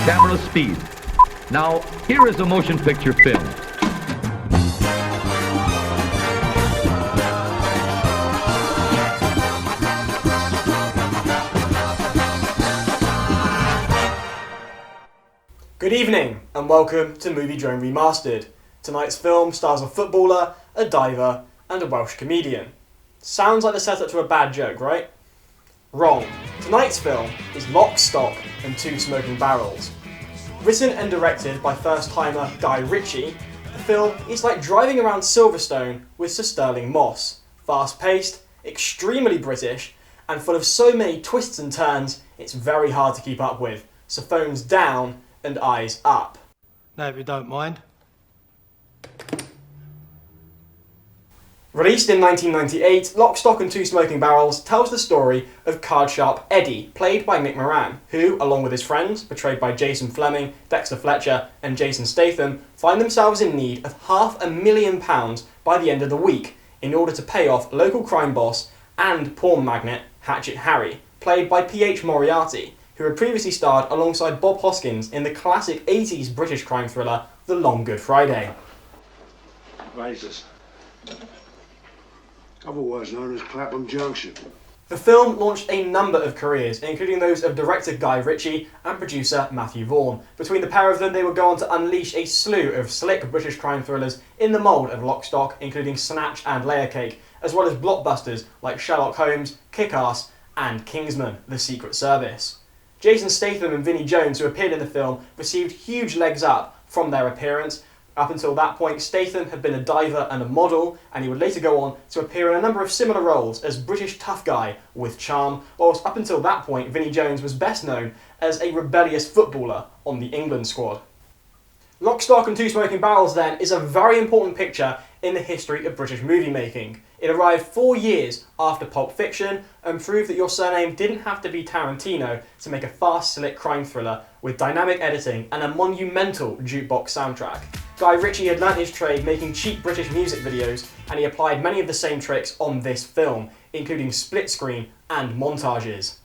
camera speed. Now, here is a motion picture film. Good evening and welcome to Moviedrome Remastered. Tonight's film stars a footballer, a diver and a Welsh comedian. Sounds like the setup to a bad joke, right? Wrong. Tonight's film is Lock, Stock and Two Smoking Barrels. Written and directed by first-timer Guy Richie, the film is like driving around Silverstone with Sir Stirling Moss. Fast-paced, extremely British, and full of so many twists and turns it's very hard to keep up with. So phones down and eyes up. Now, if you don't mind. Released in 1998, Lock, Stock and Two Smoking Barrels tells the story of card sharp Eddie, played by Mick Moran, who, along with his friends, portrayed by Jason Fleming, Dexter Fletcher and Jason Statham, find themselves in need of £500,000 by the end of the week in order to pay off local crime boss and porn magnate Hatchet Harry, played by P.H. Moriarty, who had previously starred alongside Bob Hoskins in the classic 80s British crime thriller The Long Good Friday. Vices. Otherwise known as Clapham Junction. The film launched a number of careers, including those of director Guy Richie and producer Matthew Vaughn. Between the pair of them, they would go on to unleash a slew of slick British crime thrillers in the mould of Lock, Stock, including Snatch and Layer Cake, as well as blockbusters like Sherlock Holmes, Kick-Ass and Kingsman: The Secret Service. Jason Statham and Vinnie Jones, who appeared in the film, received huge legs up from their appearance. Up until that point, Statham had been a diver and a model, and he would later go on to appear in a number of similar roles as British tough guy with charm, whilst up until that point, Vinnie Jones was best known as a rebellious footballer on the England squad. Lock, Stock and Two Smoking Barrels, then, is a very important picture in the history of British movie making. It arrived 4 years after Pulp Fiction and proved that your surname didn't have to be Tarantino to make a fast, slick crime thriller with dynamic editing and a monumental jukebox soundtrack. Guy Richie had learnt his trade making cheap British music videos, and he applied many of the same tricks on this film, including split screen and montages.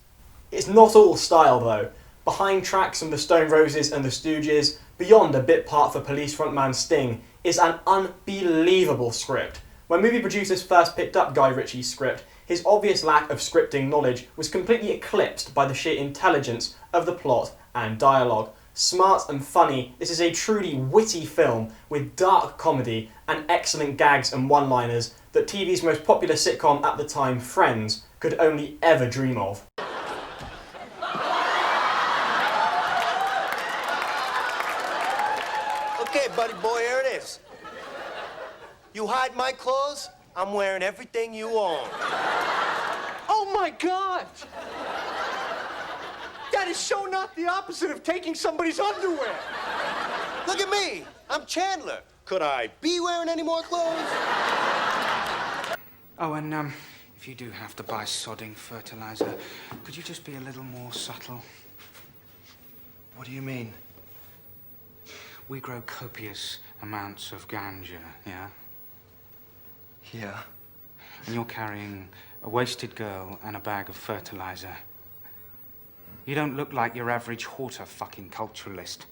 It's not all style though. Behind tracks from the Stone Roses and the Stooges, beyond a bit part for police frontman Sting, is an unbelievable script. When movie producers first picked up Guy Ritchie's script, his obvious lack of scripting knowledge was completely eclipsed by the sheer intelligence of the plot and dialogue. Smart and funny, this is a truly witty film with dark comedy and excellent gags and one-liners that TV's most popular sitcom at the time, Friends, could only ever dream of. Okay, buddy boy, here it is. You hide my clothes, I'm wearing everything you own. Oh my God! That is so not the opposite of taking somebody's underwear. Look at me, I'm Chandler. Could I be wearing any more clothes? Oh, and if you do have to buy sodding fertilizer, could you just be a little more subtle? What do you mean? We grow copious amounts of ganja, yeah? Yeah. And you're carrying a wasted girl and a bag of fertilizer. You don't look like your average fucking culturalist.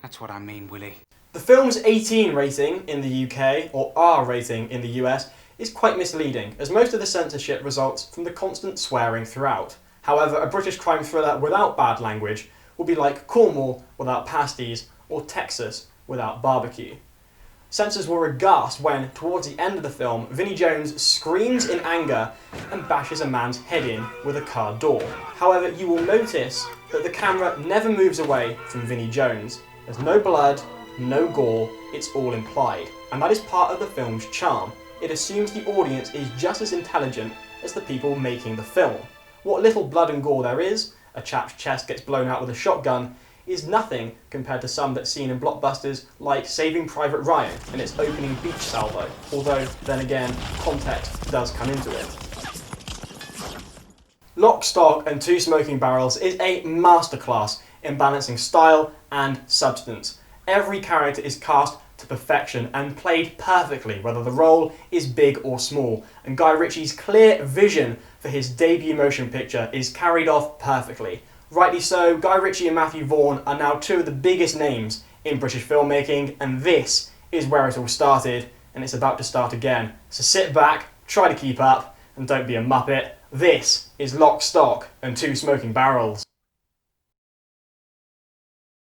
That's what I mean, Willie. The film's 18 rating in the UK, or R rating in the US, is quite misleading, as most of the censorship results from the constant swearing throughout. However, a British crime thriller without bad language would be like Cornwall without pasties, or Texas without barbecue. Censors were aghast when, towards the end of the film, Vinnie Jones screams in anger and bashes a man's head in with a car door. However, you will notice that the camera never moves away from Vinnie Jones. There's no blood, no gore, it's all implied. And that is part of the film's charm. It assumes the audience is just as intelligent as the people making the film. What little blood and gore there is, a chap's chest gets blown out with a shotgun, is nothing compared to some that's seen in blockbusters like Saving Private Ryan and its opening beach salvo, although, then again, context does come into it. Lock, Stock and Two Smoking Barrels is a masterclass in balancing style and substance. Every character is cast to perfection and played perfectly, whether the role is big or small, and Guy Ritchie's clear vision for his debut motion picture is carried off perfectly. Rightly so, Guy Richie and Matthew Vaughn are now two of the biggest names in British filmmaking, and this is where it all started, and it's about to start again. So sit back, try to keep up, and don't be a muppet. This is Lock, Stock and Two Smoking Barrels.